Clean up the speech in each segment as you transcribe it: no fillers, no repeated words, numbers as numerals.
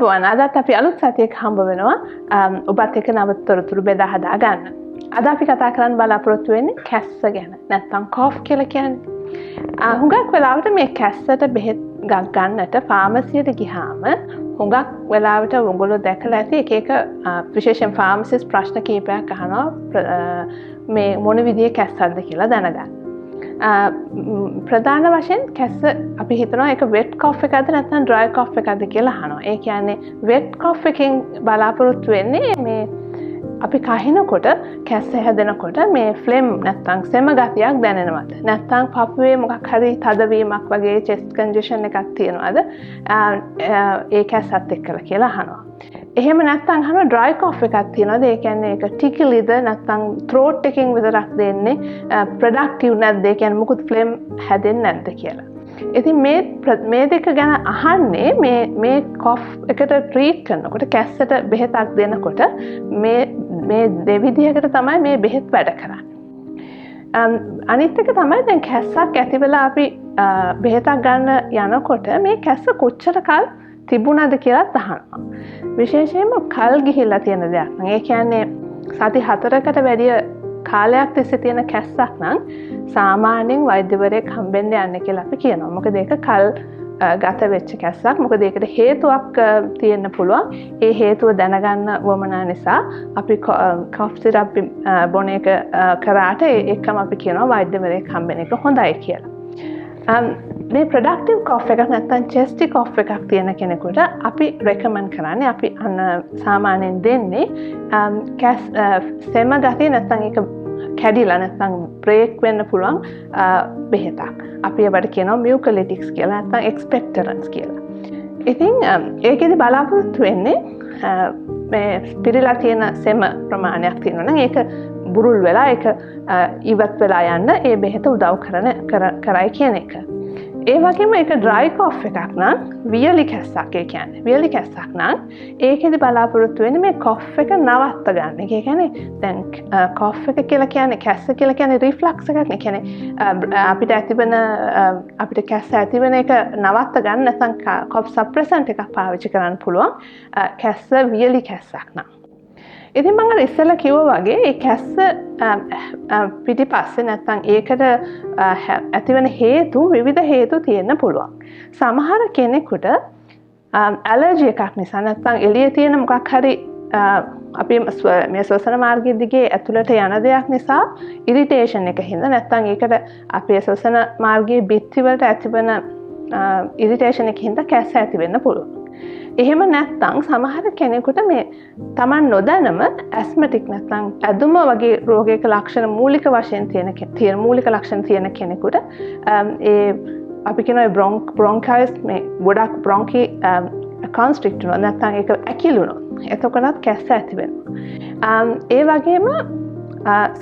අයුබෝවන් අදත් අපි අලුත් සතියක හම්බ වෙනවා ඔබත් එක්ක නව තොරතුරු බෙදා හදා ගන්න. අද අපි කතා කරන්න බලාපොරොත්තු වෙන්නේ කැස්ස ගැන. නැත්නම් කෝෆ් කියලා කියන්නේ. හුඟක් වෙලාවට මේ කැස්සට බෙහෙත් ගන්නට ෆාමසියට ගියාම හුඟක් වෙලාවට ඔයගොල්ලෝ දැකලා ඇති එක විශේෂයෙන් ෆාමසිස්ට් ප්‍රශ්න කීපයක් අහනවා මේ මොන විදිහේ කැස්සක්ද කියලා දැනගන්න. ප්‍රධාන වශයෙන් කැස්ස අපි හිතනවා ඒක වෙට් කෝෆ් එකක්ද නැත්නම් ඩ්‍රයි කෝෆ් එකක්ද කියලා අහනවා. ඒ කියන්නේ වෙට් කෝෆ් එකෙන් බලාපොරොත්තු වෙන්නේ මේ අපි කහිනකොට කැස්ස හැදෙනකොට මේ ෆ්ලෙම් නැත්නම් සෙම ගතියක් දැනෙනවද? නැත්නම් පපුවේ මොකක් හරි තදවීමක් වගේ චෙස්ට් කන්ජෙෂන් එකක් තියෙනවද? ඒ කැස්සත් එක්කලා කියලා අහනවා. එහෙම නැත්නම් අහනවා ඩ්‍රයි කෝෆ් එකක් තියෙනවද? ඒ කියන්නේ ඒක ටිකිලිද නැත්නම් ත්‍රෝට් එකෙන් විතරක් දෙන්නේ ප්‍රොඩක්ටිව් නැද්ද? ඒ කියන්නේ මුකුත් ෆ්ලේම් හැදෙන්නේ නැද්ද කියලා. ඉතින් මේ දෙක ගැන අහන්නේ මේ කෝෆ් එකට ට්‍රීට් කරනකොට කැස්සට බෙහෙතක් දෙනකොට මේ දෙවිදිහකට තමයි මේ බෙහෙත් වැඩ කරන්නේ. අනිත් එක තමයි දැන් කැස්සක් ඇති වෙලා අපි බෙහෙතක් ගන්න යනකොට මේ කැස්ස කොච්චර කල් තිබුණාද කියලා අහනවා. විශේෂයෙන්ම කල් ගිහිල්ලා තියෙන දෙයක් නම් ඒ කියන්නේ සති 4කට වැඩිය කාලයක් තිස්සේ තියෙන කැස්සක් නම් සාමාන්‍යයෙන් වෛද්‍යවරයෙක් හම්බෙන්න යන්න කියලා අපි කියනවා. මොකද ඒක කල් ගත වෙච්ච කැස්සක්. මොකද ඒකට හේතුවක් තියෙන්න පුළුවන්. ඒ හේතුව දැනගන්න වමනා නිසා අපි කෝෆ් සිරප් බොන එක කරාට ඒකම අපි කියනවා වෛද්‍යවරයෙක් හම්බෙන එක හොඳයි කියලා. මේ ප්‍රොඩක්ටිව් කෝෆ් එකක් නැත්නම් චෙස්ටි කෝෆ් එකක් තියෙන කෙනෙකුට අපි රෙකමන්ඩ් කරන්නේ අපි සාමාන්‍යයෙන් දෙන්නේ සෙම ගතිය නැත්නම් ඒක කැඩිලා නැත්නම් බ්‍රේක් වෙන්න පුළුවන් බෙහෙතක්. අපි ඒවට කියනවා මියුකලිටික්ස් කියලා නැත්නම් එක්ස්පෙක්ටරන්ස් කියලා. ඉතින් ඒකෙදි බලාපොරොත්තු වෙන්නේ මේ පිරීලා තියෙන සෙම ප්‍රමාණයක් තියෙනවා නම් ඒක බුරුල් වෙලා ඒක ඉවත් වෙලා යන්න ඒ බෙහෙත උදව් කරයි කියන එක. ඒ වගේම ඒක ඩ්‍රයි කෝෆ් එකක් නම් වියලි කැස්සක්. ඒ කියන්නේ වියලි කැස්සක් නම් ඒකෙදි බලාපොරොත්තු වෙන්නේ මේ කෝෆ් එක නවත්ත ගන්න. ඒ කියන්නේ දැන් කෝෆ් එක කියලා කියන්නේ කැස්ස කියලා කියන්නේ රිෆ්ලක්ස් එකක්. ඒ කියන්නේ අපිට කැස්ස ඇතිවෙන එක නවත්ත ගන්න නැත්නම් කෝෆ් සප්‍රෙසන්ට් එකක් පාවිච්චි කරන්න පුළුවන් කැස්ස වියලි කැස්සක් නම්. ඉතින් මම ඉස්සෙල්ලා කිව්වා වගේ ඒ කැස්ස පිටිපස්සේ නැත්නම් ඒකට ඇතිවන හේතු විවිධ හේතු තියෙන්න පුළුවන්. සමහර කෙනෙකුට ඇලර්ජි එකක් නිසා නැත්නම් එළියේ තියෙන මොකක් හරි අපි මේ ශ්වසන මාර්ගයේ දිගේ ඇතුළට යන දෙයක් නිසා ඉරිටේෂන් එක හින්දා නැත්නම් ඒකට අපේ ශ්වසන මාර්ගයේ බිත්ති වලට ඇතිවන ඉරිටේෂන් එක හින්දා කැස්ස ඇති වෙන්න පුළුවන්. එහෙම නැත්නම් සමහර කෙනෙකුට මේ Taman නොදැනම ඇස්මැටික් නැත්නම් ඇදුම වගේ රෝගයක ලක්ෂණ මූලික වශයෙන් තියෙන මූලික ලක්ෂණ තියෙන කෙනෙකුට ඒ අපි කියනවා බ්‍රොන්කයිස් මේ ගොඩක් බ්‍රොන්කි කන්ස්ට්‍රික්ට් වෙනවා නැත්නම් ඒක ඇකිලුණොත් එතකොටත් කැස්ස ඇති වෙනවා. ඒ වගේම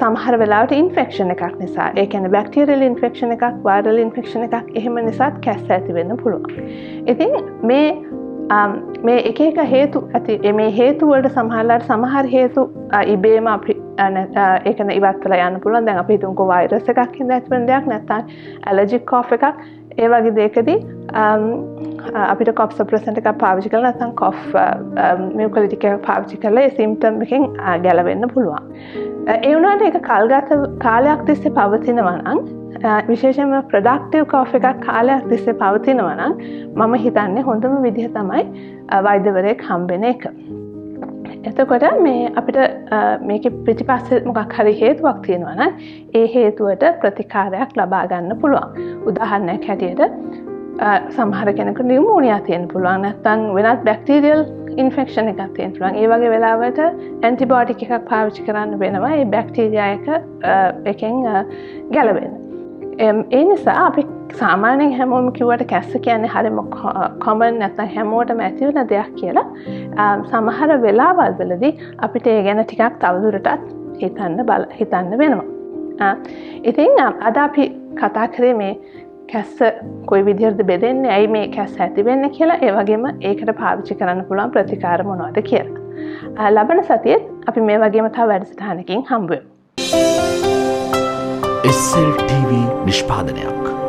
සමහර වෙලාවට ඉන්ෆෙක්ෂන් එකක් නිසා ඒ කියන්නේ බැක්ටීරියල් ඉන්ෆෙක්ෂන් එකක් වෛරල් ඉන්ෆෙක්ෂන් එකක් එහෙම නිසාත් කැස්ස ඇති වෙන්න පුළුවන්. ඉතින් මේ එක හේතු ඇති මේ හේතු වලට සමහර හේතු ඉබේම අපි ඒකන ඉවත් කරලා යන්න පුළුවන්. දැන් අපි හිතමුකෝ වෛරස් එකක් හින්දා ඇතිවෙන දෙයක් නැත්නම් ඇලර්ජික් කෝෆ් එකක් ඒ වගේ දෙයකදී අපිට කෝෆ් සප්‍රෙසන්ට් එකක් පාවිච්චි කරලා නැත්නම් කෝෆ් මියුකලිටික් එකක් පාවිච්චි කරලා ඒ සිම්ප්ටම් එකෙන් ගැලවෙන්න පුළුවන්. ඒ වුණාට ඒක කාලයක් තිස්සේ පවතිනවා නම් විශේෂයෙන්ම ප්‍රොඩක්ටිව් කෝෆ් එකක් කාලයක් තිස්සේ පවතිනවා නම් මම හිතන්නේ හොඳම විදිහ තමයි වෛද්‍යවරයෙක් හම්බෙන එක. එතකොට මේ අපිට මේකේ පිටිපස්සේ මොකක් හරි හේතුවක් තියෙනවා නම් ඒ හේතුවට ප්‍රතිකාරයක් ලබා ගන්න පුළුවන්. උදාහරණයක් හැටියට සමහර කෙනෙකුට නියුමෝනියා තියෙන්න පුළුවන් නැත්නම් වෙනත් බැක්ටීරියල් ඉන්ෆෙක්ෂන් එකක් තියෙන්න පුළුවන්. ඒ වගේ වෙලාවට ඇන්ටිබයොටික් එකක් පාවිච්චි කරන්න වෙනවා ඒ බැක්ටීරියා එකෙන් ගැලවෙන්න. ඒ නිසා අපි සාමාන්‍යයෙන් හැමෝම කිව්වට කැස්ස කියන්නේ හරිම කොමන් නැත්නම් හැමෝටම ඇති වෙන දෙයක් කියලා. සමහර වෙලාවල් වලදී අපිට ඒ ගැන ටිකක් තවදුරටත් හිතන්න වෙනවා. ඉතින් අද අපි කතා කරේ මේ කැස්ස කොයි විදිහටද බෙදෙන්නේ, ඇයි මේ කැස්ස ඇති වෙන්නේ කියලා, ඒ වගේම ඒකට පාවිච්චි කරන්න පුළුවන් ප්‍රතිකාර මොනවද කියලා. ලබන සතියේ අපි මේ වගේම තව වැඩසටහනකින් හම්බ වෙමු. SLTV නිෂ්පාදනයක්